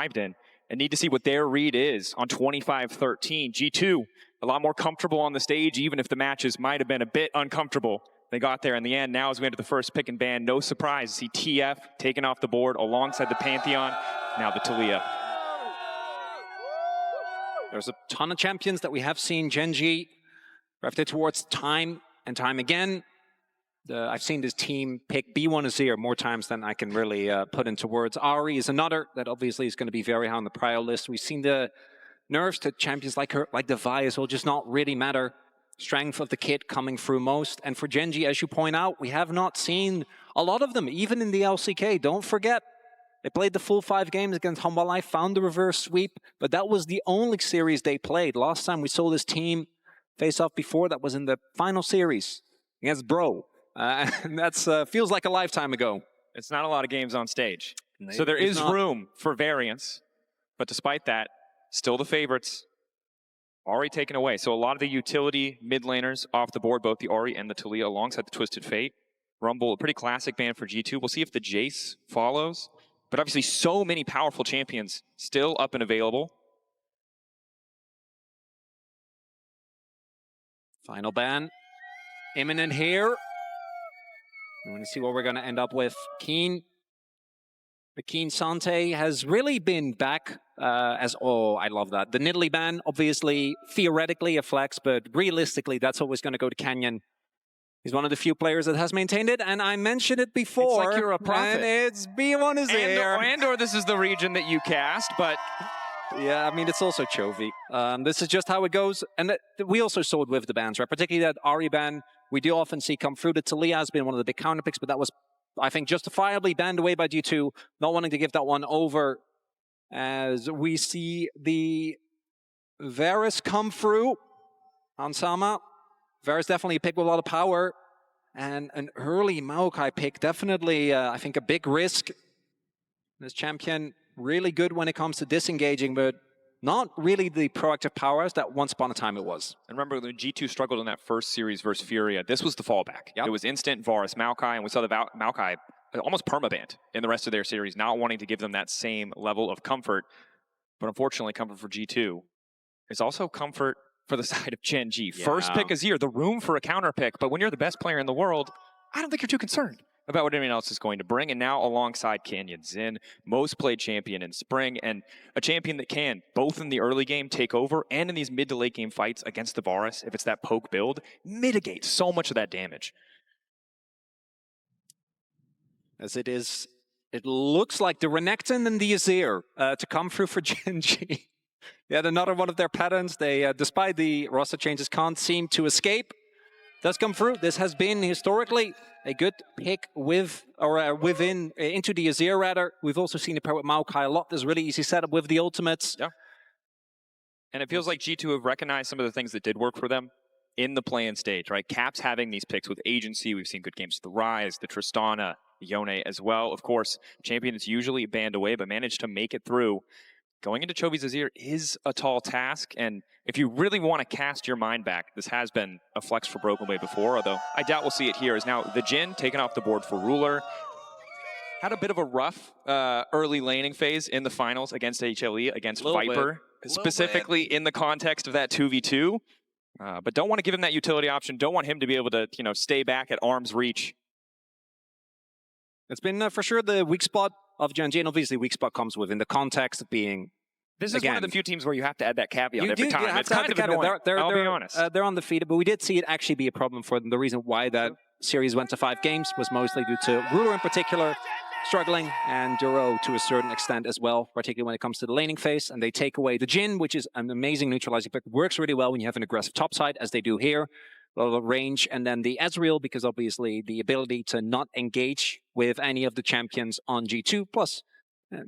arrived in, and need to see what their read is on 25-13. G2, a lot more comfortable on the stage, even if the matches might have been a bit uncomfortable. They got there in the end. Now as we enter the first pick and ban, no surprise to see TF taken off the board alongside the Pantheon, now the Taliyah. There's a ton of champions that we have seen Gen.G drafted towards time and time again. I've seen this team pick B1 Azir more times than I can really put into words. Ahri is another that obviously is going to be very high on the prior list. We've seen the nerfs to champions like her, like the Vi will just not really matter. Strength of the kit coming through most. And for Gen.G, as you point out, we have not seen a lot of them, even in the LCK. Don't forget, they played the full 5 games against Humble Life, found the reverse sweep, but that was the only series they played. Last time we saw this team face off before, that was in the final series against Bro. And that's feels like a lifetime ago. It's not a lot of games on stage. So there is room for variance. But despite that, still the favorites. Ahri taken away. So a lot of the utility mid laners off the board, both the Ahri and the Taliyah alongside the Twisted Fate. Rumble, a pretty classic ban for G2. We'll see if the Jace follows. But obviously so many powerful champions still up and available. Final ban. Imminent here. I'm going to see what we're going to end up with. Keen. The Keen Sante has really been back as, oh, I love that. The Nidalee ban, obviously, theoretically a flex, but realistically, that's always going to go to Canyon. He's one of the few players that has maintained it, and I mentioned it before. It's like you're a prophet. And it's B1 is here. And/or this is the region that you cast, but... Yeah, I mean, it's also Chovy. This is just how it goes. And we also saw it with the bans, right? Particularly that Ahri ban, we do often see come through. The Taliyah has been one of the big counter picks, but that was, I think, justifiably banned away by G2, not wanting to give that one over. As we see the Varus come through on Sama. Varus definitely a pick with a lot of power. And an early Maokai pick, definitely, I think, a big risk. This champion, really good when it comes to disengaging, but not really the proactive powers that once upon a time it was. And remember, when G2 struggled in that first series versus Furia, this was the fallback. Yep. It was instant Varus, Maokai, and we saw the Maokai almost permabanned in the rest of their series, not wanting to give them that same level of comfort. But unfortunately, comfort for G2 is also comfort for the side of Gen.G. Yeah. First pick Azir, the room for a counter pick, but when you're the best player in the world, I don't think you're too concerned about what anyone else is going to bring. And now alongside Canyon Xin, most played champion in spring, and a champion that can, both in the early game, take over, and in these mid to late game fights against the Varus, if it's that poke build, mitigate so much of that damage. As it is, it looks like the Renekton and the Azir to come through for Gen.G. Yet another one of their patterns. They, despite the roster changes, can't seem to escape. Does come through. This has been historically a good pick with, or within, into the Azir rather. We've also seen it pair with Maokai a lot. There's really easy setup with the ultimates. Yeah. And it feels like G2 have recognized some of the things that did work for them in the play-in stage, right? Caps having these picks with agency. We've seen good games with the Rise, the Tristana, Yone as well. Of course, champion is usually banned away, but managed to make it through. Going into Chovy's Azir is a tall task, and if you really want to cast your mind back, this has been a flex for Broken Blade before, although I doubt we'll see it here. Is now the Jhin taken off the board for Ruler. Had a bit of a rough early laning phase in the finals against HLE, against Viper, specifically in the context of that 2v2. But don't want to give him that utility option. Don't want him to be able to, stay back at arm's reach. It's been for sure the weak spot of Gen.G, and obviously weak spot comes within the context of being... This is one of the few teams where you have to add that caveat every time. It's kind of annoying, I'll be honest. They're undefeated, but we did see it actually be a problem for them. The reason why that series went to 5 games was mostly due to Ruler in particular struggling, and Duro to a certain extent as well, particularly when it comes to the laning phase. And they take away the Jhin, which is an amazing neutralizing pick. Works really well when you have an aggressive top side, as they do here. A lot of range, and then the Ezreal, because obviously the ability to not engage with any of the champions on G2, plus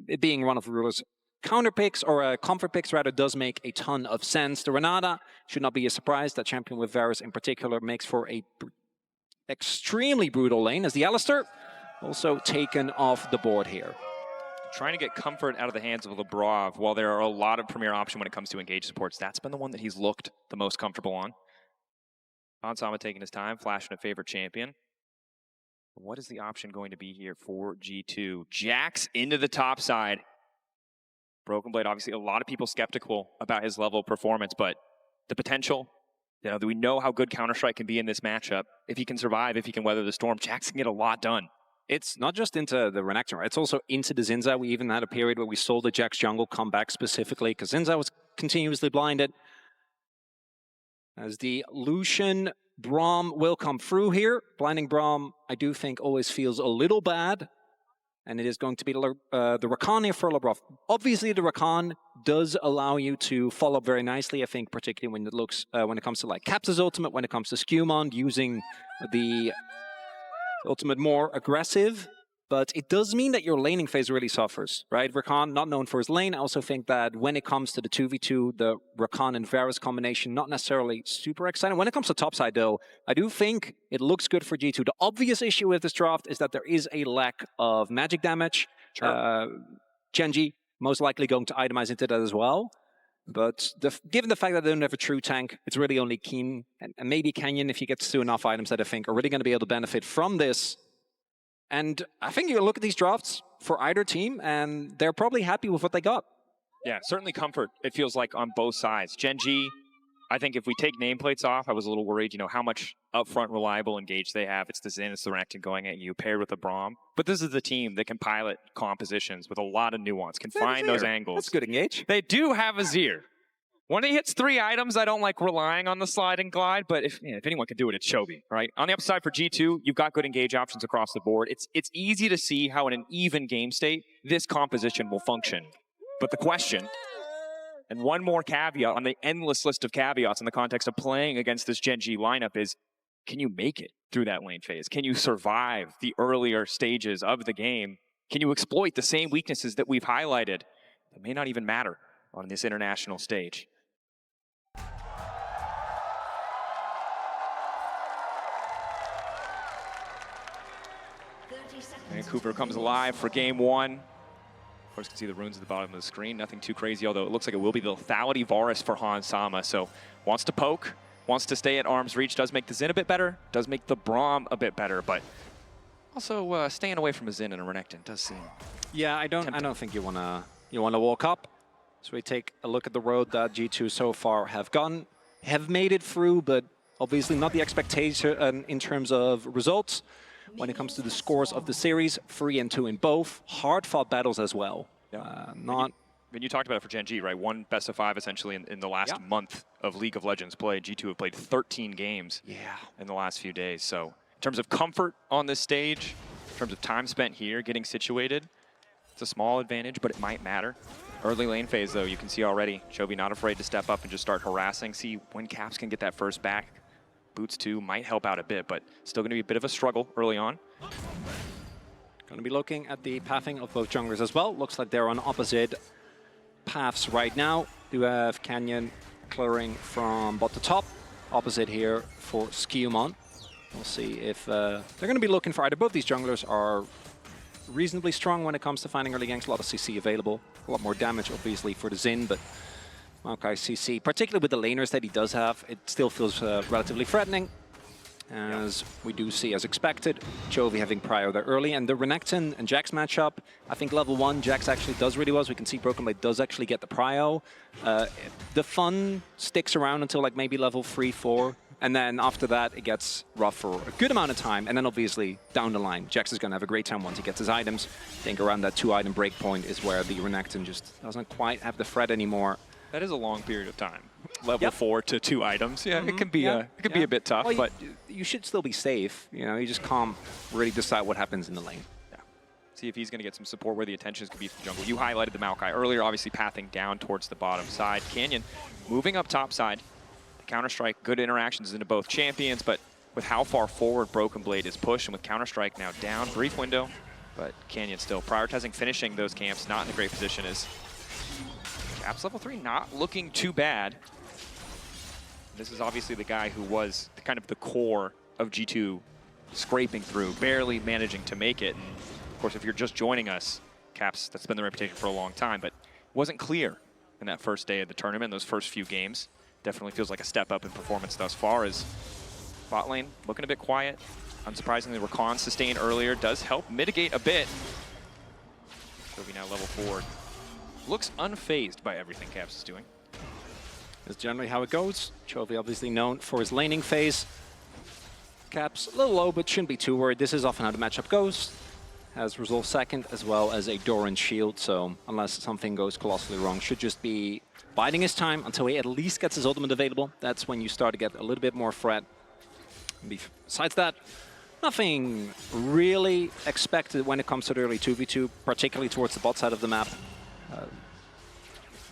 it being one of Ruler's counter picks, or comfort picks rather, does make a ton of sense. The Renata should not be a surprise. That champion with Varus in particular makes for a extremely brutal lane, as the Alistar also taken off the board here. Trying to get comfort out of the hands of Lebrov, while there are a lot of premier option when it comes to engage supports, that's been the one that he's looked the most comfortable on. Onsama taking his time, flashing a favorite champion. What is the option going to be here for G2? Jax into the top side. Broken Blade, obviously, a lot of people skeptical about his level of performance, but the potential, we know how good Counter-Strike can be in this matchup. If he can survive, if he can weather the storm, Jax can get a lot done. It's not just into the Renekton, right? It's also into the Zinza. We even had a period where we saw the Jax jungle come back specifically because Zinza was continuously blinded. As the Lucian Braum will come through here. Blinding Braum, I do think, always feels a little bad. And it is going to be the Rakan here for Labrov. Obviously, the Rakan does allow you to follow up very nicely, I think, particularly when it comes to like Caps' ultimate, when it comes to Skewmon, using the ultimate more aggressive. But it does mean that your laning phase really suffers, right? Rakan, not known for his lane. I also think that when it comes to the 2v2, the Rakan and Varus combination, not necessarily super exciting. When it comes to topside, though, I do think it looks good for G2. The obvious issue with this draft is that there is a lack of magic damage. Sure. Gen.G most likely going to itemize into that as well. But given the fact that they don't have a true tank, it's really only Keen and maybe Canyon, if he gets to enough items that I think are really going to be able to benefit from this. And I think you look at these drafts for either team, and they're probably happy with what they got. Yeah, certainly comfort, it feels like, on both sides. Gen.G, I think if we take nameplates off, I was a little worried, how much upfront reliable engage they have. It's the Zen, it's the Renekton going at you, paired with the Braum. But this is the team that can pilot compositions with a lot of nuance, can find those angles. That's good engage. They do have a Azir. When he hits 3 items, I don't like relying on the slide and glide, but if anyone can do it, it's Chovy, right? On the upside for G2, you've got good engage options across the board. It's easy to see how in an even game state, this composition will function. But the question, and one more caveat on the endless list of caveats in the context of playing against this Gen.G lineup is, can you make it through that lane phase? Can you survive the earlier stages of the game? Can you exploit the same weaknesses that we've highlighted that may not even matter on this international stage? Vancouver comes alive for game 1. Of course, you can see the runes at the bottom of the screen. Nothing too crazy, although it looks like it will be the lethality Varus for Han Sama. So wants to poke, wants to stay at arm's reach, does make the Zen a bit better, does make the Braum a bit better, but also staying away from a Zen and a Renekton does seem. Yeah, I don't think you wanna walk up. So we take a look at the road that G2 so far have made it through, but obviously not the expectation in terms of results. When it comes to the scores of the series, 3 and 2 in both. Hard-fought battles as well. Yeah. When you talked about it for Gen.G, right? 1 best of 5 essentially in the last month of League of Legends play. G2 have played 13 games in the last few days. So in terms of comfort on this stage, in terms of time spent here, getting situated, it's a small advantage, but it might matter. Early lane phase, though, you can see already, Chovy not afraid to step up and just start harassing. See when Caps can get that first back. Boots 2 might help out a bit, but still going to be a bit of a struggle early on. Going to be looking at the pathing of both junglers as well. Looks like they're on opposite paths right now. Do have Canyon clearing from bot to top. Opposite here for Skewmon. We'll see if they're going to be looking for either. Both these junglers are reasonably strong when it comes to finding early ganks. A lot of CC available. A lot more damage, obviously, for the Xin, but Maokai CC, particularly with the laners that he does have, it still feels relatively threatening. As we do see, as expected, Chovy having prio there early. And the Renekton and Jax matchup, I think level 1, Jax actually does really well. So we can see Broken Blade does actually get the prio. The fun sticks around until like maybe level 3, 4. And then after that, it gets rough for a good amount of time. And then obviously, down the line, Jax is going to have a great time once he gets his items. I think around that 2-item breakpoint is where the Renekton just doesn't quite have the threat anymore. That is a long period of time. Level 4 to 2 items. Yeah, it can be be a bit tough, well, but you should still be safe. You just can't really decide what happens in the lane. Yeah. See if he's going to get some support where the attentions could be from jungle. You highlighted the Maokai earlier, obviously pathing down towards the bottom side. Canyon moving up top side. The Counter-Strike, good interactions into both champions, but with how far forward Broken Blade is pushed, and with Counter-Strike now down, brief window, but Canyon still prioritizing finishing those camps, not in a great position as Caps level 3 not looking too bad. This is obviously the guy who was kind of the core of G2 scraping through, barely managing to make it. And of course, if you're just joining us, Caps, that's been the reputation for a long time, but wasn't clear in that first day of the tournament, those first few games. Definitely feels like a step up in performance thus far as bot lane looking a bit quiet. Unsurprisingly, Rakan sustained earlier does help mitigate a bit. Chovy now level 4. looks unfazed by everything Caps is doing. That's generally how it goes. Chovy obviously known for his laning phase. Caps a little low, but shouldn't be too worried. This is often how the matchup goes. Has Resolve second, as well as a Doran shield, so unless something goes colossally wrong, should just be biding his time until he at least gets his ultimate available. That's when you start to get a little bit more threat. Besides that, nothing really expected when it comes to the early 2v2, particularly towards the bot side of the map.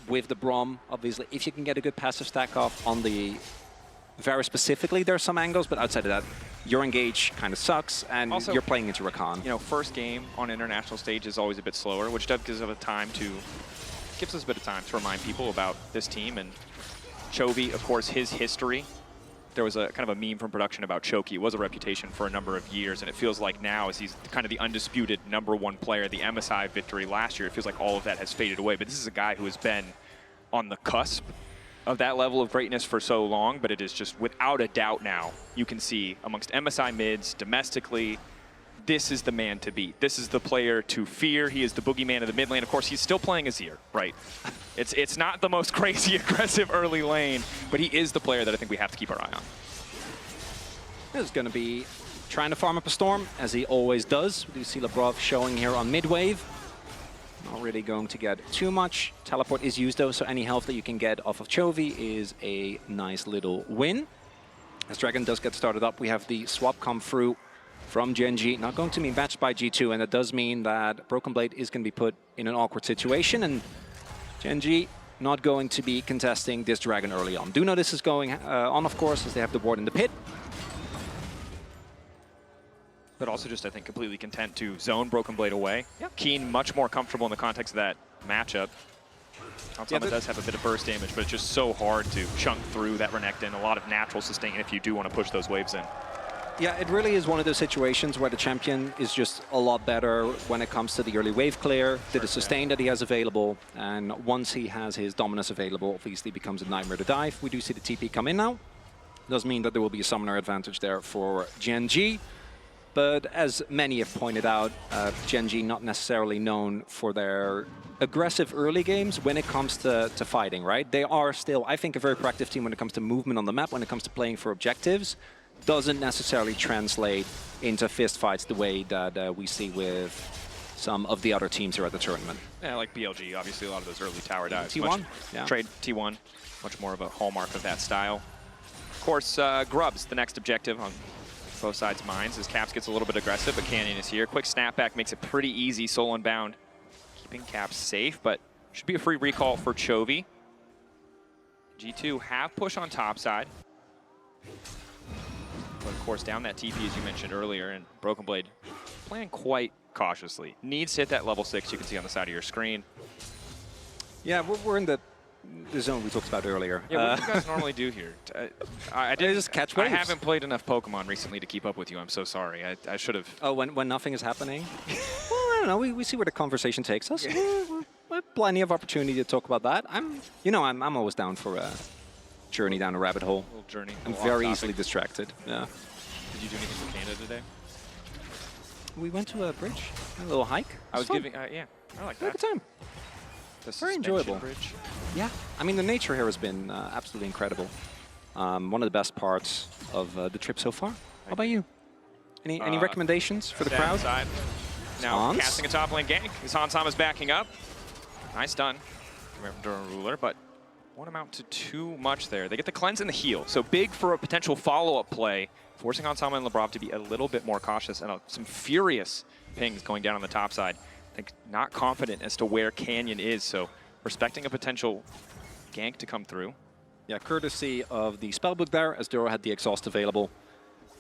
With the Braum, obviously, if you can get a good passive stack off on the... Very specifically, there are some angles, but outside of that, your engage kind of sucks, and also, you're playing into Rakan. You know, first game on international stage is always a bit slower, which does gives us a bit of time to remind people about this team. And Chovy, of course, his history. There was a kind of a meme from production about Choki. It was a reputation for a number of years, and it feels like now, as he's kind of the undisputed #1 player, the MSI victory last year, it feels like all of that has faded away. But this is a guy who has been on the cusp of that level of greatness for so long, but it is just without a doubt now, you can see amongst MSI mids, domestically, this is the man to beat. This is the player to fear. He is the boogeyman of the mid lane. Of course, he's still playing Azir, right? It's not the most crazy aggressive early lane, but he is the player that I think we have to keep our eye on. This is going to be trying to farm up a storm, as he always does. We do see Labrov showing here on mid wave. Not really going to get too much. Teleport is used though, so any health that you can get off of Chovy is a nice little win. As Dragon does get started up, we have the swap come through from Gen.G. Not going to be matched by G2, and that does mean that Broken Blade is going to be put in an awkward situation, and Gen.G not going to be contesting this Dragon early on. Do know this is going on, of course, as they have the ward in the pit. But also just, I think, completely content to zone Broken Blade away. Yep. Keen much more comfortable in the context of that matchup. It does have a bit of burst damage, but it's just so hard to chunk through that Renekton. A lot of natural sustain if you do want to push those waves in. Yeah, it really is one of those situations where the champion is just a lot better when it comes to the early wave clear, to the sustain that he has available, and once he has his dominance available, obviously becomes a nightmare to dive. We do see the TP come in now. Does mean that there will be a summoner advantage there for Gen.G. But as many have pointed out, Gen.G not necessarily known for their aggressive early games when it comes to fighting, right? They are still, I think, a very proactive team when it comes to movement on the map, when it comes to playing for objectives. Doesn't necessarily translate into fistfights the way that we see with some of the other teams here at the tournament. Yeah, like BLG, obviously a lot of those early tower dives. T1? Yeah. Trade T1, much more of a hallmark of that style. Of course, Grub's the next objective on both sides' minds as Caps gets a little bit aggressive, but Canyon is here. Quick snapback makes it pretty easy, soul unbound. Keeping Caps safe, but should be a free recall for Chovy. G2 have push on top side. But of course, down that TP, as you mentioned earlier, and Broken Blade playing quite cautiously. Needs to hit that level 6 you can see on the side of your screen. Yeah, we're in the zone we talked about earlier. Yeah, what do you guys normally do here? I didn't just catch waves. I haven't played enough Pokemon recently to keep up with you. I'm so sorry. I should have. Oh, when nothing is happening? Well, I don't know. We see where the conversation takes us. Yeah. We have plenty of opportunity to talk about that. I'm always down for a journey down a rabbit hole. A little journey. I'm very easily distracted. Yeah. Did you do anything for Canada today? We went to a bridge, a little hike. I was giving. Yeah, I like that. Good time. Very enjoyable. Bridge. Yeah, I mean the nature here has been absolutely incredible. One of the best parts of the trip so far. How about you? Any recommendations for the crowd? Side. Now Hans? casting a top lane gank as Hans is backing up. Nice done. From Durham Ruler, but won't amount to too much there. They get the cleanse and the heal, so big for a potential follow-up play, forcing Hansama and Labrov to be a little bit more cautious, and some furious pings going down on the top side. I think not confident as to where Canyon is, so respecting a potential gank to come through. Yeah, courtesy of the spellbook there, as Duro had the exhaust available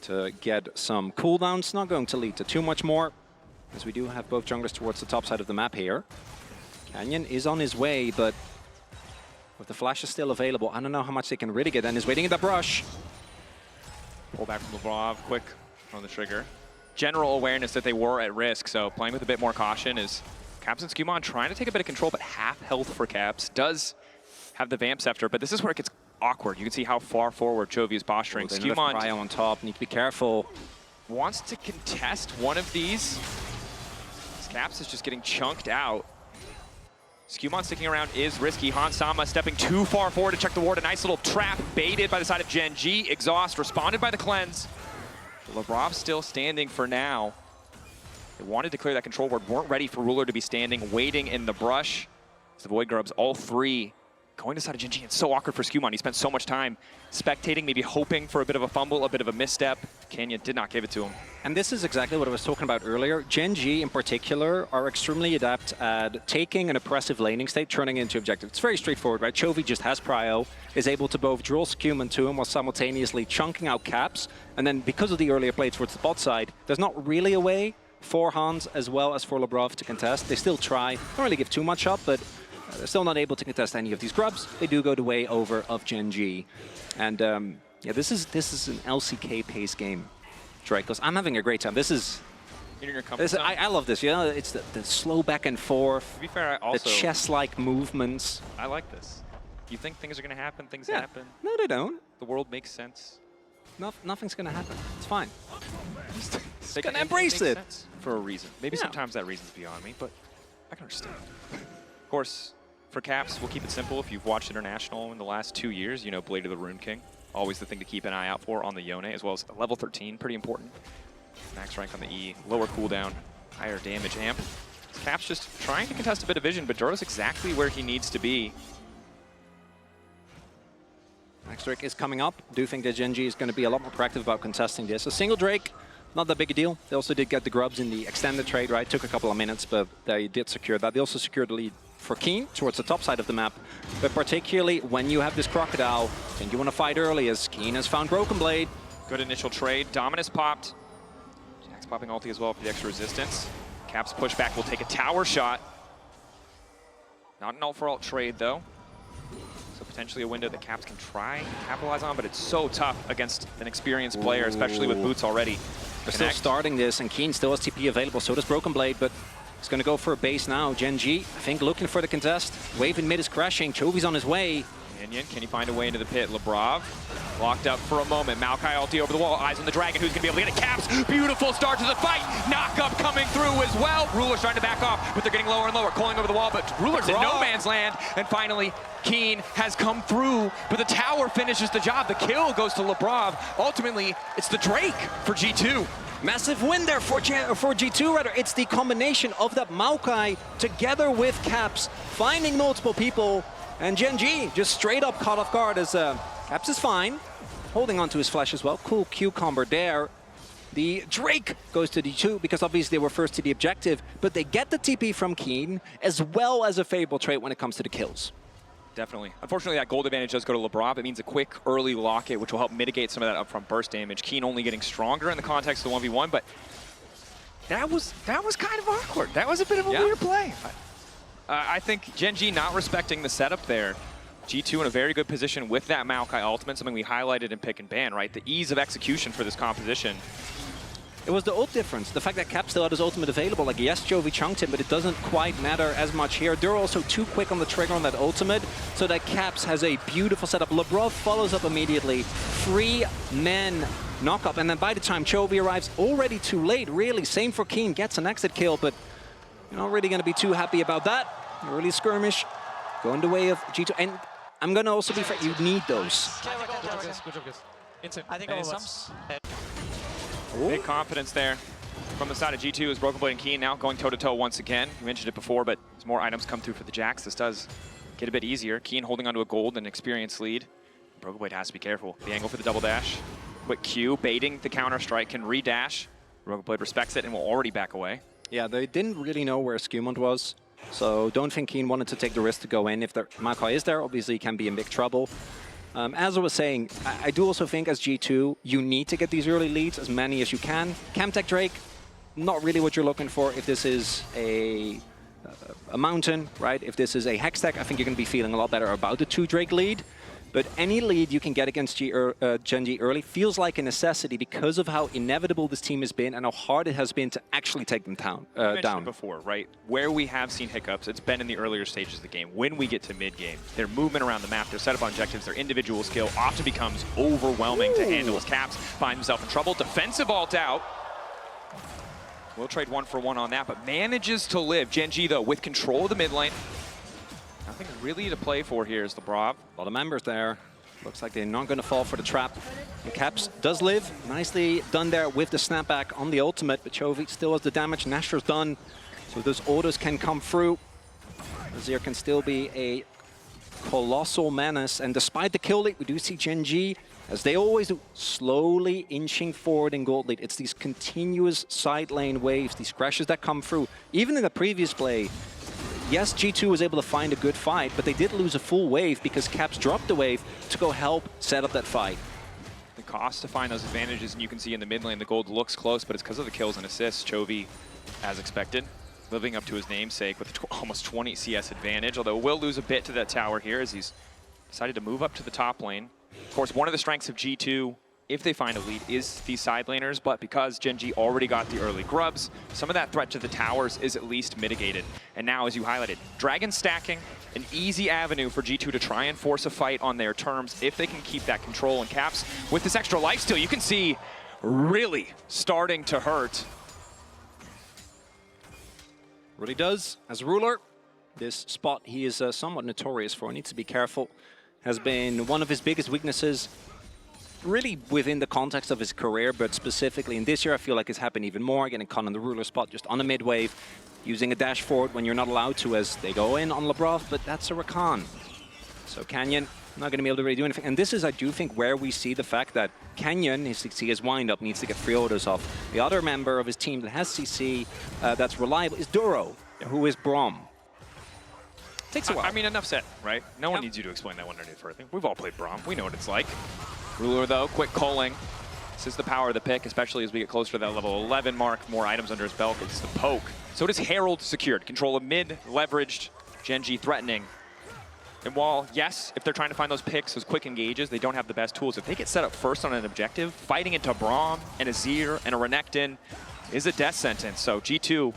to get some cooldowns. Not going to lead to too much more, as we do have both junglers towards the top side of the map here. Canyon is on his way, but with the flash is still available, I don't know how much they can really get, and is waiting in the brush. Pull back from Lavrov, quick on the trigger. General awareness that they were at risk, so playing with a bit more caution is Caps and Skewmon trying to take a bit of control, but half health for Caps. Does have the Vamp Scepter, but this is where it gets awkward. You can see how far forward Chovy is posturing. Skewmon on top, need to be careful. Wants to contest one of these. Caps is just getting chunked out. Skewmon sticking around is risky. Hansama stepping too far forward to check the ward. A nice little trap baited by the side of Gen.G. Exhaust responded by the cleanse. Lavrov still standing for now. They wanted to clear that control ward, weren't ready for Ruler to be standing, waiting in the brush. As the Void Grubs, all three, going to the side of Gen.G. It's so awkward for Skewmon. He spent so much time spectating, maybe hoping for a bit of a fumble, a bit of a misstep. Canyon did not give it to him. And this is exactly what I was talking about earlier. Gen.G in particular are extremely adept at taking an oppressive laning state, turning it into objective. It's very straightforward, right? Chovy just has prio, is able to both draw Skewmon to him while simultaneously chunking out caps. And then because of the earlier play towards the bot side, there's not really a way for Hans as well as for Lavrov to contest. They still try, don't really give too much up, but they're still not able to contest any of these grubs. They do go the way over of Gen.G. And yeah, this is an LCK pace game. Dracos, I'm having a great time. This is... I love this, you know, it's the slow back and forth, to be fair, the chess-like movements. I like this. You think things are going to happen, things happen. No, they don't. The world makes sense. Nothing's going to happen. It's fine. Just going to embrace it. For a reason. Maybe sometimes that reason's beyond me, but I can understand. Of course, for Caps, we'll keep it simple. If you've watched International in the last 2 years, you know Blade of the Rune King. Always the thing to keep an eye out for on the Yone, as well as level 13, pretty important. Max rank on the E, lower cooldown, higher damage amp. Caps just trying to contest a bit of vision, but Duro's exactly where he needs to be. Max Drake is coming up. Do think that Gen.G is going to be a lot more proactive about contesting this. A single Drake, not that big a deal. They also did get the grubs in the extended trade, right? Took a couple of minutes, but they did secure that. They also secured the lead for Keen towards the top side of the map. But particularly when you have this Crocodile, and you want to fight early, as Keen has found Broken Blade. Good initial trade. Dominus popped. Jack's popping ulti as well for the extra resistance. Caps pushback will take a tower shot. Not an ult for ult trade though. So potentially a window that Caps can try and capitalize on, but it's so tough against an experienced player, especially with boots already. They're still starting this, and Keen still has TP available, so does Broken Blade, but he's going to go for a base now. Gen.G, I think, looking for the contest. Wave in mid is crashing. Chovy's on his way. Canyon, can he find a way into the pit? Lavrov locked up for a moment. Maokai ulti over the wall. Eyes on the dragon. Who's going to be able to get it? Caps. Beautiful start to the fight. Knock up coming through as well. Ruler's trying to back off, but they're getting lower and lower. Calling over the wall, but Ruler's in no man's land. And finally, Keen has come through, but the tower finishes the job. The kill goes to Lavrov. Ultimately, it's the Drake for G2. Massive win there for G2, rather. It's the combination of that Maokai together with Caps, finding multiple people, and Gen.G just straight up caught off guard as Caps is fine, holding onto his flash as well. Cool cucumber there. The Drake goes to D2 because obviously they were first to the objective, but they get the TP from Keen as well as a favorable trait when it comes to the kills. Definitely. Unfortunately, that gold advantage does go to Lavrov. It means a quick early locket, which will help mitigate some of that upfront burst damage. Keen only getting stronger in the context of the 1v1, but that was kind of awkward. That was a bit of a weird play. I think Gen.G not respecting the setup there. G2 in a very good position with that Maokai ultimate, something we highlighted in pick and ban, right? The ease of execution for this composition. It was the ult difference. The fact that Cap still had his ultimate available. Like, yes, Chovy chunked him, but it doesn't quite matter as much here. They're also too quick on the trigger on that ultimate, so that Caps has a beautiful setup. Lavrov follows up immediately. 3 men knock up, and then by the time Chovy arrives, already too late, really. Same for Keen, gets an exit kill, but you're not really going to be too happy about that. Early skirmish, going the way of G2. And I'm going to also be fair, you need those. Good job, guys. I think all of us. Big confidence there from the side of G2 as Broken Blade and Keen now going toe-to-toe once again. You mentioned it before, but as more items come through for the Jacks, this does get a bit easier. Keen holding onto a gold and experienced lead. Broken Blade has to be careful. The angle for the double dash. Quick Q, baiting the counter-strike, can re-dash. Broken Blade respects it and will already back away. Yeah, they didn't really know where Skewmon was, so don't think Keen wanted to take the risk to go in. If Maokai is there, obviously he can be in big trouble. As I was saying, I do also think as G2, you need to get these early leads, as many as you can. Camtech Drake, not really what you're looking for. If this is a mountain, right? If this is a Hextech, I think you're going to be feeling a lot better about the 2 Drake lead. But any lead you can get against Gen.G early feels like a necessity because of how inevitable this team has been and how hard it has been to actually take them down. I mentioned it before, right? Where we have seen hiccups, it's been in the earlier stages of the game. When we get to mid-game, their movement around the map, their setup on objectives, their individual skill often becomes overwhelming to handle as Caps finds himself in trouble. Defensive ult out. We'll trade 1 for 1 on that, but manages to live. Gen.G, though, with control of the mid lane. Nothing really to play for here is the Brav. A lot of members there. Looks like they're not going to fall for the trap. And Caps does live. Nicely done there with the snapback on the ultimate, but Chovy still has the damage. Nasher's done, so those autos can come through. Azir can still be a colossal menace, and despite the kill lead, we do see Gen.G, as they always do, slowly inching forward in gold lead. It's these continuous side lane waves, these crashes that come through. Even in the previous play, yes, G2 was able to find a good fight, but they did lose a full wave because Caps dropped the wave to go help set up that fight. The cost to find those advantages, and you can see in the mid lane, the gold looks close, but it's because of the kills and assists. Chovy, as expected, living up to his namesake with almost 20 CS advantage, although will lose a bit to that tower here as he's decided to move up to the top lane. Of course, one of the strengths of G2, if they find a lead, is these side laners, but because Gen.G already got the early grubs, some of that threat to the towers is at least mitigated. And now, as you highlighted, Dragon stacking, an easy avenue for G2 to try and force a fight on their terms if they can keep that control. And Caps, with this extra lifesteal, you can see really starting to hurt. Really does. As ruler, this spot he is somewhat notorious for. Needs to be careful. Has been one of his biggest weaknesses, really within the context of his career, but specifically in this year, I feel like it's happened even more. Getting caught on the ruler spot, just on the mid wave, using a dash forward when you're not allowed to, as they go in on Lebrov, but that's a Rakan. So Canyon, not going to be able to really do anything. And this is, I do think, where we see the fact that Canyon, his CC is wind up, needs to get 3 autos off. The other member of his team that has CC that's reliable is Duro, who is Braum. Takes a while. I mean, enough said, right? No one needs you to explain that one any further. We've all played Braum. We know what it's like. Ruler, though, quick culling. This is the power of the pick, especially as we get closer to that level 11 mark. More items under his belt. It's the poke. So does Herald secured. Control of mid, leveraged, Gen.G threatening. And while, yes, if they're trying to find those picks, those quick engages, they don't have the best tools. If they get set up first on an objective, fighting into Braum and Azir and a Renekton is a death sentence. So G2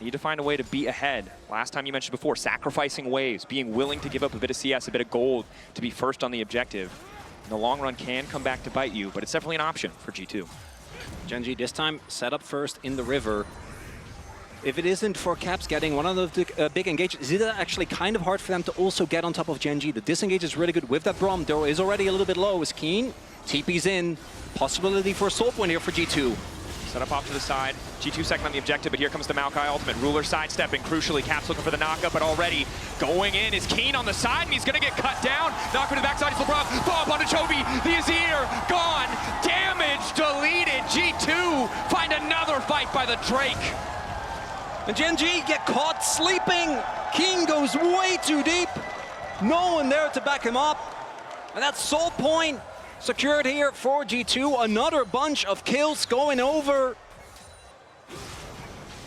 need to find a way to be ahead. Last time you mentioned before, sacrificing waves, being willing to give up a bit of CS, a bit of gold to be first on the objective. In the long run can come back to bite you, but it's definitely an option for G2. Gen.G this time set up first in the river. If it isn't for Caps getting one of the big engages, is it actually kind of hard for them to also get on top of Gen.G? The disengage is really good with that Braum. Doro is already a little bit low, is keen. TP's in. Possibility for a soul point here for G2. Set up off to the side. G2 second on the objective, but here comes the Maokai ultimate. Ruler sidestepping, crucially. Caps looking for the knockup, but already going in is Keen on the side, and he's going to get cut down. Knock to the backside, it's LeBron. Bob onto Chovy. The Azir, gone. Damage deleted. G2 find another fight by the Drake. And Gen.G get caught sleeping. Keen goes way too deep. No one there to back him up. And that's soul point secured here for G2. Another bunch of kills going over.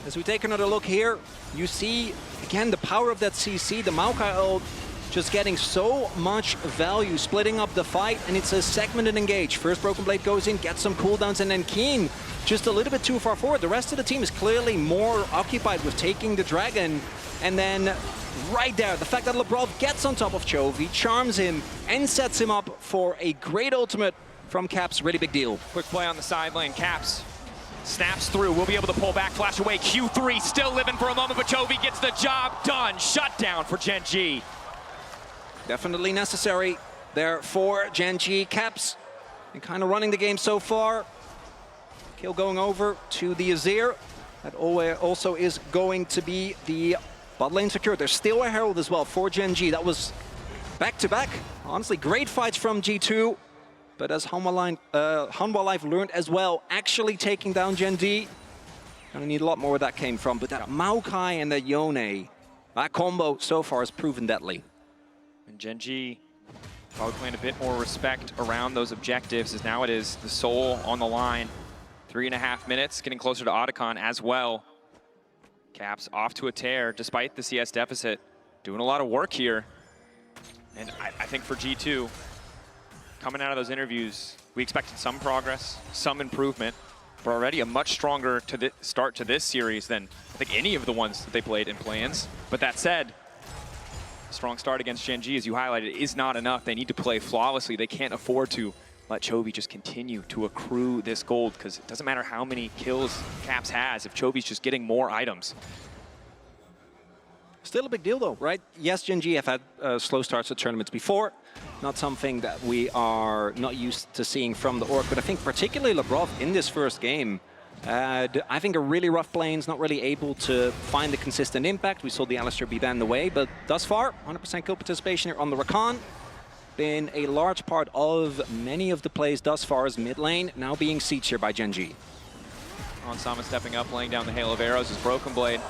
As we take another look here, you see, again, the power of that CC. The Maokai ult just getting so much value, splitting up the fight, and it's a segmented engage. First Broken Blade goes in, gets some cooldowns, and then Keen just a little bit too far forward. The rest of the team is clearly more occupied with taking the dragon, and then right there, the fact that Lebrov gets on top of Chovy, charms him, and sets him up for a great ultimate from Caps. Really big deal. Quick play on the side lane. Caps snaps through. We'll be able to pull back, flash away. Q3 still living for a moment, but Chovy gets the job done. Shut down for Gen.G. Definitely necessary there for Gen.G. Caps and kind of running the game so far. Kill going over to the Azir. That also is going to be the bot lane secured. There's still a Herald as well for Gen.G. That was back-to-back. Honestly, great fights from G2. But as Hanwha Life learned as well, actually taking down Gen.G, gonna need a lot more where that came from. But that Maokai and that Yone, that combo so far has proven deadly. And Gen.G probably playing a bit more respect around those objectives, as now it is the soul on the line. 3.5 minutes, getting closer to Otacon as well. Caps off to a tear despite the CS deficit. Doing a lot of work here. And I think for G2, coming out of those interviews, we expected some progress, some improvement, but already a much stronger start to this series than I think any of the ones that they played in play-ins. But that said, a strong start against Gen.G, as you highlighted, is not enough. They need to play flawlessly. They can't afford to let Chovy just continue to accrue this gold, because it doesn't matter how many kills Caps has if Chovy's just getting more items. Still a big deal, though, right? Yes, Gen.G have had slow starts at tournaments before. Not something that we are not used to seeing from the Orc, but I think particularly Labrov in this first game had, I think, a really rough lanes, not really able to find the consistent impact. We saw the Alistair be banned away, but thus far, 100% kill participation here on the Rakan. Been a large part of many of the plays thus far as mid lane, now being sieged here by Gen.G. Onsama stepping up, laying down the hail of arrows. His Broken Blade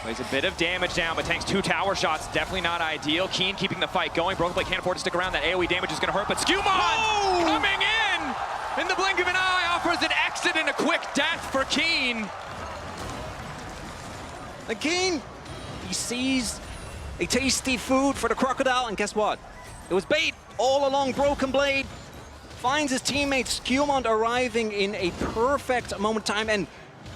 lays a bit of damage down, but tanks 2 tower shots. Definitely not ideal. Keen keeping the fight going. Broken Blade can't afford to stick around. That AoE damage is going to hurt, but Skewmon coming in the blink of an eye, offers an exit and a quick death for Keen. And Keen, he sees a tasty food for the Crocodile, and guess what? It was bait all along. Broken Blade finds his teammate Skewmon arriving in a perfect moment of time, and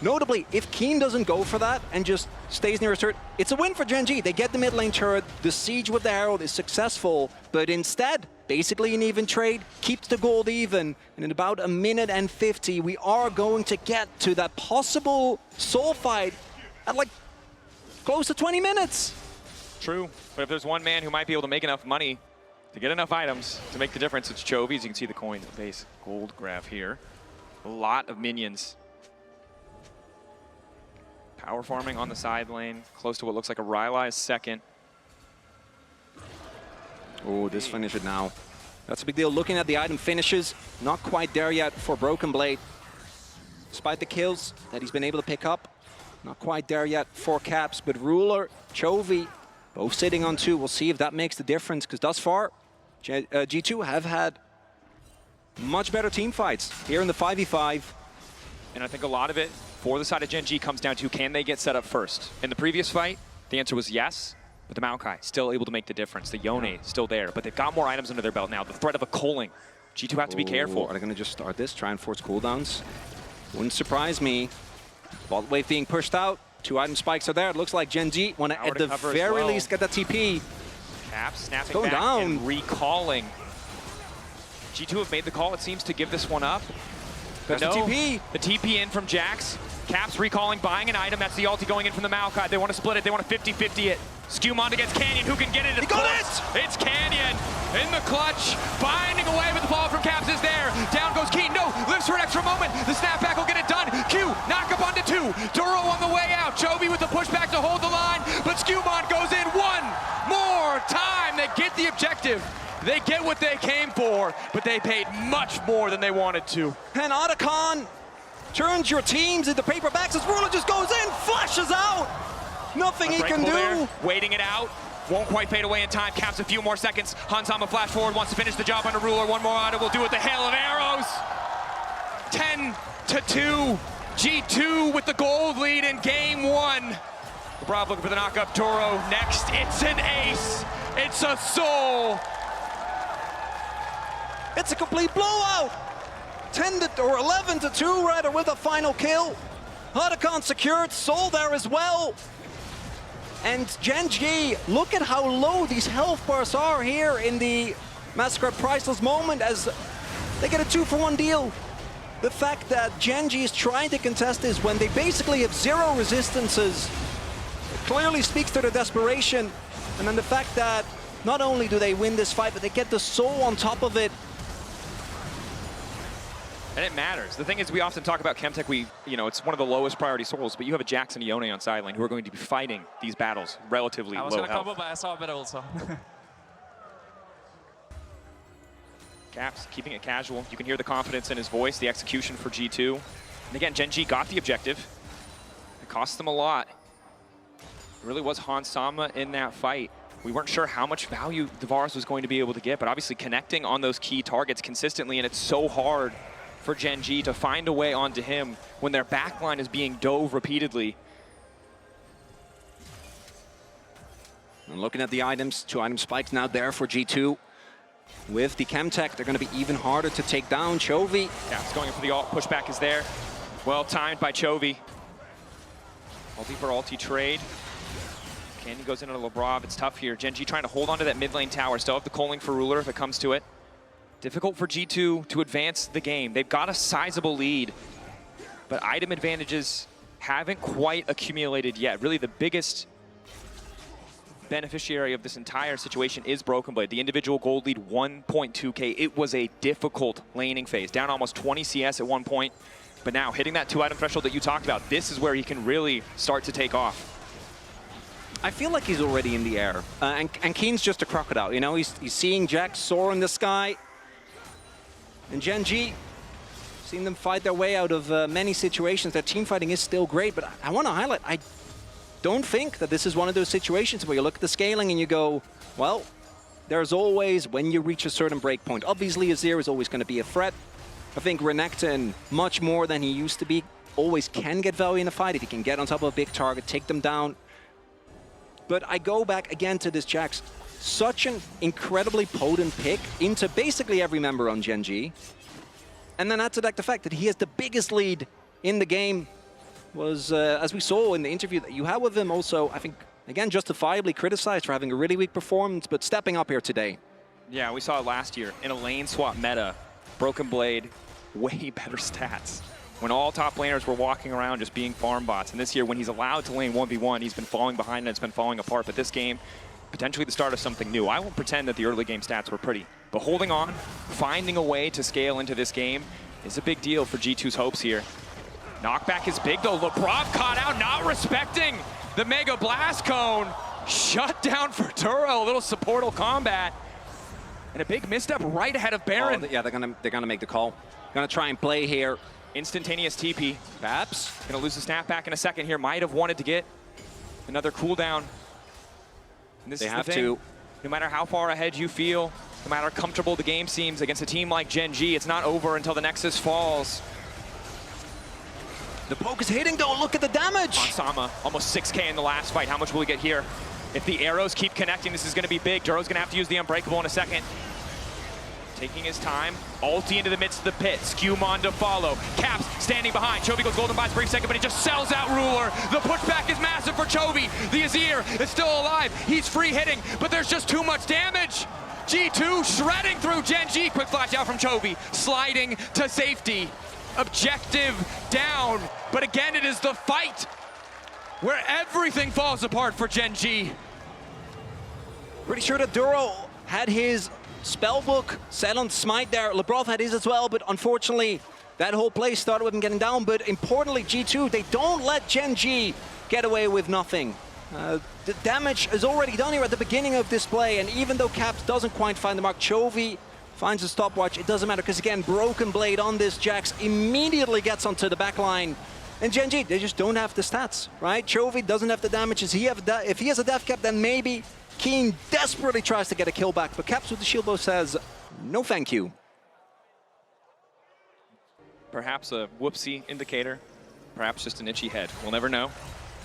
notably, if Keen doesn't go for that and just stays near his turret, it's a win for Gen.G. They get the mid lane turret, the siege with the Herald is successful, but instead, basically an even trade, keeps the gold even, and in about 1:50, we are going to get to that possible soul fight at like close to 20 minutes. True, but if there's one man who might be able to make enough money to get enough items to make the difference, it's Chovy. As you can see the coin base gold graph here. A lot of minions. Power farming on the side lane, close to what looks like a Rylai's second. Oh, this finisher now. That's a big deal. Looking at the item finishes, not quite there yet for Broken Blade. Despite the kills that he's been able to pick up, not quite there yet for Caps, but Ruler, Chovy, both sitting on 2. We'll see if that makes the difference, because thus far, G2 have had much better team fights here in the 5v5. And I think a lot of it for the side of Gen.G comes down to, can they get set up first? In the previous fight, the answer was yes, but the Maokai still able to make the difference. The Yone still there, but they've got more items under their belt now. The threat of a culling. G2 have to be careful. Are they going to just start this, try and force cooldowns? Wouldn't surprise me. Vault wave being pushed out. 2 item spikes are there. It looks like Gen.G want to, at the very least, get that TP. Caps snapping going back down and recalling. G2 have made the call, it seems, to give this one up. But no, the TP in from Jax. Caps recalling, buying an item. That's the ulti going in from the Maokai. They want to split it. They want to 50-50 it. Skewmon against Canyon. Who can get it? He got it! It's Canyon in the clutch. Binding away, but the ball from Caps is there. Down goes Keen. No, lives for an extra moment. The snapback will get it done. Q, knock up onto 2. Duro on the way out. Chovy with the pushback to hold the line, but Skewmon goes in one more time. They get the objective. They get what they came for, but they paid much more than they wanted to. And Otacon turns your teams into paperbacks as Ruler just goes in, flashes out. Nothing he can do. There, waiting it out. Won't quite fade away in time. Caps a few more seconds. Hansama flash forward, wants to finish the job under Ruler. One more item will do it. The hail of arrows. 10-2. G2 with the gold lead in game 1. Labrov looking for the knockup. Toro next. It's an ace. It's a soul. It's a complete blowout. 11-2 rather with a final kill. Otacon secured, Soul there as well. And Gen.G, look at how low these health bars are here in the Massacre Priceless moment as they get a 2-for-1 deal. The fact that Gen.G is trying to contest this when they basically have 0 resistances clearly speaks to their desperation. And then the fact that not only do they win this fight, but they get the Soul on top of it. And it matters. The thing is, we often talk about Chemtech, it's one of the lowest priority souls, but you have a Jax and Yone on side lane who are going to be fighting these battles relatively low health. I was going to combo, but I saw a better also. Caps keeping it casual. You can hear the confidence in his voice, the execution for G2. And again, Gen.G got the objective. It cost them a lot. It really was Hansama in that fight. We weren't sure how much value Devaris was going to be able to get, but obviously connecting on those key targets consistently, and it's so hard for Gen.G to find a way onto him when their backline is being dove repeatedly. And looking at the items, 2 item spikes now there for G2. With the Chemtech, they're going to be even harder to take down. Chovy. Yeah, it's going in for the ult. Pushback is there. Well timed by Chovy. Ulti for ulti trade. Canyon goes into Labrov. It's tough here. Gen.G trying to hold on to that mid lane tower. Still have the calling for Ruler if it comes to it. Difficult for G2 to advance the game. They've got a sizable lead, but item advantages haven't quite accumulated yet. Really the biggest beneficiary of this entire situation is Broken Blade. The individual gold lead, 1.2k. It was a difficult laning phase, down almost 20 CS at one point. But now, hitting that 2-item threshold that you talked about, this is where he can really start to take off. I feel like he's already in the air. And Keen's just a crocodile, you know? He's seeing Jax soar in the sky. And Gen.G, seen them fight their way out of many situations. Their team fighting is still great, but I want to highlight, I don't think that this is one of those situations where you look at the scaling and you go, well, there's always, when you reach a certain breakpoint, obviously Azir is always going to be a threat. I think Renekton, much more than he used to be, always can get value in a fight if he can get on top of a big target, take them down. But I go back again to this Jax. Such an incredibly potent pick into basically every member on Gen.G. And then add to that the fact that he has the biggest lead in the game. Was, as we saw in the interview that you had with him, also, I think, again, justifiably criticized for having a really weak performance, but stepping up here today. Yeah, we saw it last year in a lane swap meta. Broken Blade, way better stats. When all top laners were walking around just being farm bots. And this year, when he's allowed to lane 1v1, he's been falling behind and it's been falling apart. But this game, potentially the start of something new. I won't pretend that the early game stats were pretty. But holding on, finding a way to scale into this game is a big deal for G2's hopes here. Knockback is big though. Lebrov caught out, not respecting the Mega Blast Cone. Shut down for Turo, a little supportal combat. And a big misstep right ahead of Baron. Oh, yeah, they're gonna make the call. Gonna try and play here. Instantaneous TP. Babs gonna lose the snapback in a second here. Might have wanted to get another cooldown. And this they is have the thing. to. No matter how far ahead you feel, no matter how comfortable the game seems against a team like Gen.G, it's not over until the Nexus falls. The poke is hitting though, look at the damage! Sama, almost 6k in the last fight. How much will we get here? If the arrows keep connecting, this is gonna be big. Duro's gonna have to use the Unbreakable in a second. Taking his time, ulti into the midst of the pit. Skewmon to follow. Caps standing behind. Chovy goes golden buys brief second, but he just sells out Ruler. The pushback is massive for Chovy. The Azir is still alive. He's free hitting, but there's just too much damage. G2 shredding through Gen.G. Quick flash out from Chovy. Sliding to safety. Objective down. But again, it is the fight where everything falls apart for Gen.G. Pretty sure that Duro had his spellbook set on Smite there. Lebrov had his as well, but unfortunately, that whole play started with him getting down. But importantly, G2, they don't let Gen.G get away with nothing. The damage is already done here at the beginning of this play, and even though Caps doesn't quite find the mark, Chovy finds a stopwatch. It doesn't matter, because again, Broken Blade on this Jax immediately gets onto the back line. And Gen.G, they just don't have the stats, right? Chovy doesn't have the damage. If he has a death cap, then maybe Keen desperately tries to get a kill back, but Caps with the shield bow says, no thank you. Perhaps a whoopsie indicator, perhaps just an itchy head. We'll never know.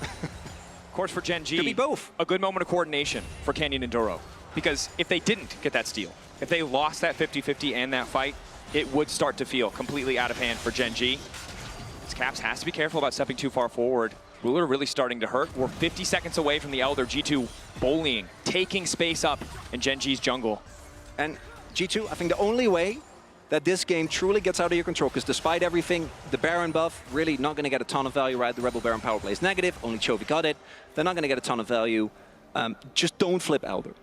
Of course, for Gen.G, could be both. A good moment of coordination for Canyon and Duro. Because if they didn't get that steal, if they lost that 50-50 and that fight, it would start to feel completely out of hand for Gen.G. Caps has to be careful about stepping too far forward. Ruler really starting to hurt. We're 50 seconds away from the Elder. G2 bullying, taking space up in Gen.G's jungle. And G2, I think the only way that this game truly gets out of your control, because despite everything, the Baron buff, really not going to get a ton of value, right? The Rebel Baron power play is negative, only Chovy got it. They're not going to get a ton of value. Just don't flip Elder.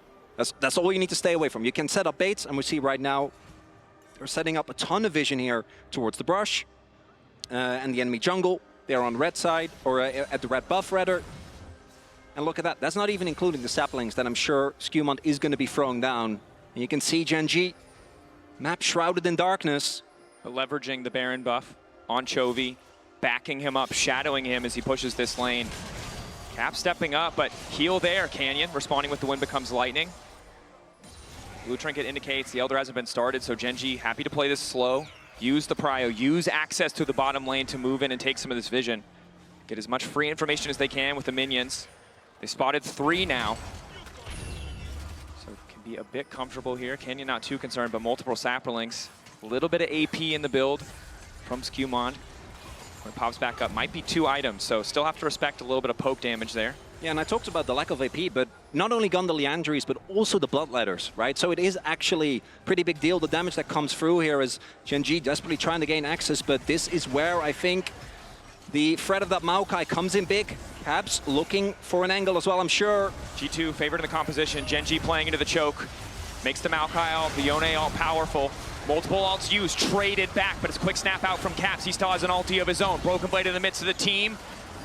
That's all you need to stay away from. You can set up baits, and we see right now, they're setting up a ton of vision here towards the brush. And the enemy jungle, they're on red side, or at the red buff rather. And look at that, that's not even including the saplings that I'm sure Skewmon is going to be throwing down. And you can see Gen.G, map shrouded in darkness. Leveraging the Baron buff on Chovy, backing him up, shadowing him as he pushes this lane. Cap stepping up, but heal there, Canyon, responding with the wind becomes lightning. Blue Trinket indicates the Elder hasn't been started, so Gen.G happy to play this slow. Use the prio, use access to the bottom lane to move in and take some of this vision. Get as much free information as they can with the minions. They spotted 3 now. So can be a bit comfortable here. Canyon not too concerned, but multiple saplings. A little bit of AP in the build from Skewmon. When it pops back up, might be 2 items, so still have to respect a little bit of poke damage there. Yeah, and I talked about the lack of AP, but not only gun the Liandries, but also the Bloodletters, right? So it is actually a pretty big deal. The damage that comes through here is Gen.G desperately trying to gain access, but this is where I think The threat of that Maokai comes in big. Caps looking for an angle as well, I'm sure. G2 favored in the composition. Gen.G playing into the choke. Makes the Maokai all, the Yone all powerful. Multiple ults used, traded back, but it's a quick snap out from Caps. He still has an ulti of his own. Broken Blade in the midst of the team.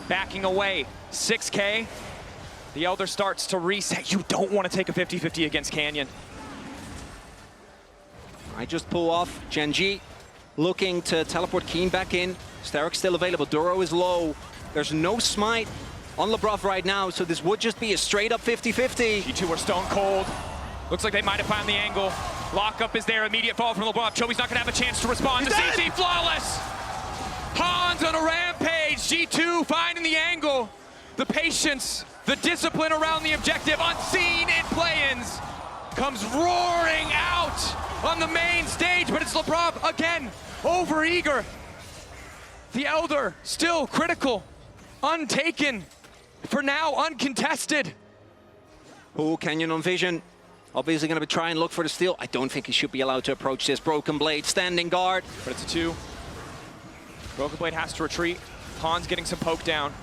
Backing away. 6K. The Elder starts to reset. You don't want to take a 50-50 against Canyon. I just pull off. Gen.G looking to teleport Keen back in. Sterik's still available. Duro is low. There's no smite on Lebrov right now, so this would just be a straight up 50-50. G2 are stone cold. Looks like they might have found the angle. Lockup is there. Immediate fall from Lebrov. Chobi's not going to have a chance to respond. The CC flawless. Hans on a rampage. G2 finding the angle. The patience, the discipline around the objective, unseen in play-ins, comes roaring out on the main stage, but it's Lebrov again, over-eager. The Elder still critical, untaken, for now uncontested. Oh, Canyon on vision. Obviously going to try and look for the steal. I don't think he should be allowed to approach this. Broken Blade, standing guard. But it's a 2. Broken Blade has to retreat. Hans getting some poke down.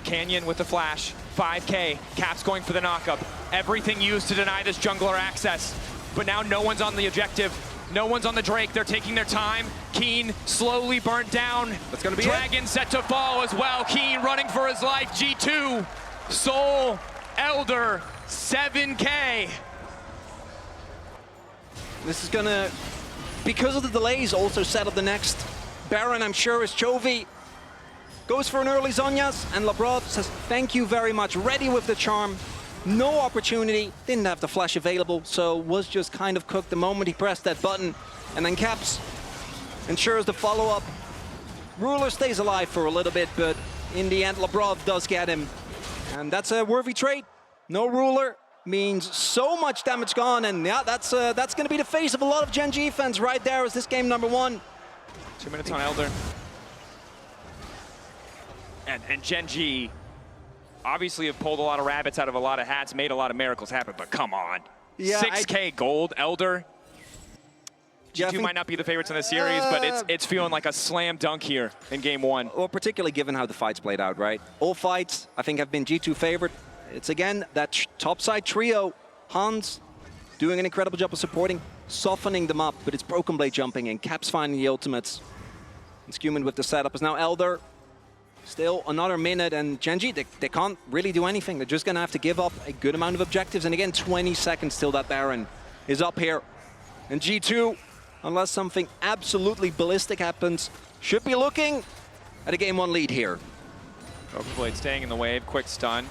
Canyon with the flash. 5K. Caps going for the knockup. Everything used to deny this jungler access. But now no one's on the objective. No one's on the Drake. They're taking their time. Keen slowly burnt down. That's going to be Dragon set to fall as well. Keen running for his life. G2. Soul. Elder. 7K. This is going to, because of the delays, also set up the next Baron, I'm sure, is Chovy. Goes for an early Zhonya's, and Lebrov says, thank you very much. Ready with the charm. No opportunity. Didn't have the flash available, so was just kind of cooked the moment he pressed that button. And then Caps ensures the follow-up. Ruler stays alive for a little bit, but in the end, Lebrov does get him. And that's a worthy trade. No Ruler means so much damage gone, and yeah, that's going to be the face of a lot of Gen.G fans right there as this game number 1. 2 minutes on Elder. And Gen.G obviously have pulled a lot of rabbits out of a lot of hats, made a lot of miracles happen, but come on. Yeah, 6K gold, Elder. G2 might not be the favorites in the series, but it's feeling like a slam dunk here in game 1. Well, particularly given how the fights played out, right? All fights, I think, have been G2 favored. It's, again, that topside trio. Hans doing an incredible job of supporting, softening them up, but it's Broken Blade jumping in, Caps finding the ultimates. And Scuman with the setup is now Elder. Still another minute, and Gen.G, they can't really do anything. They're just going to have to give up a good amount of objectives. And again, 20 seconds till that Baron is up here. And G2, unless something absolutely ballistic happens, should be looking at a game 1 lead here. Broken Blade staying in the wave, quick stun.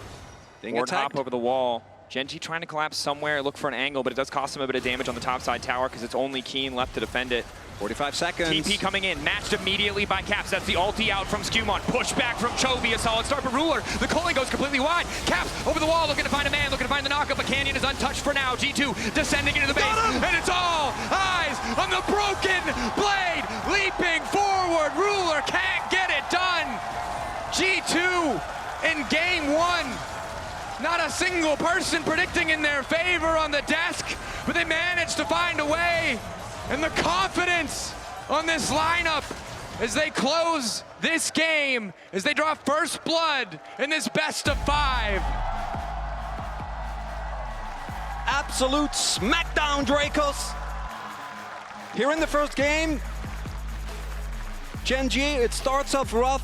Ward hop over the wall. Gen.G trying to collapse somewhere, look for an angle, but it does cost him a bit of damage on the top side tower because it's only Keen left to defend it. 45 seconds. TP coming in, matched immediately by Caps. That's the ulti out from Scuman. Push back from Chovy, a solid start, but Ruler, the culling goes completely wide. Caps over the wall, looking to find a man, looking to find the knockup, but Canyon is untouched for now. G2 descending into the base, and it's all eyes on the Broken Blade, leaping forward. Ruler can't get it done. G2 in game 1. Not a single person predicting in their favor on the desk, but they managed to find a way. And the confidence on this lineup as they close this game, as they draw first blood in this best of 5. Absolute smackdown, Dracos. Here in the first game, Gen.G, it starts off rough.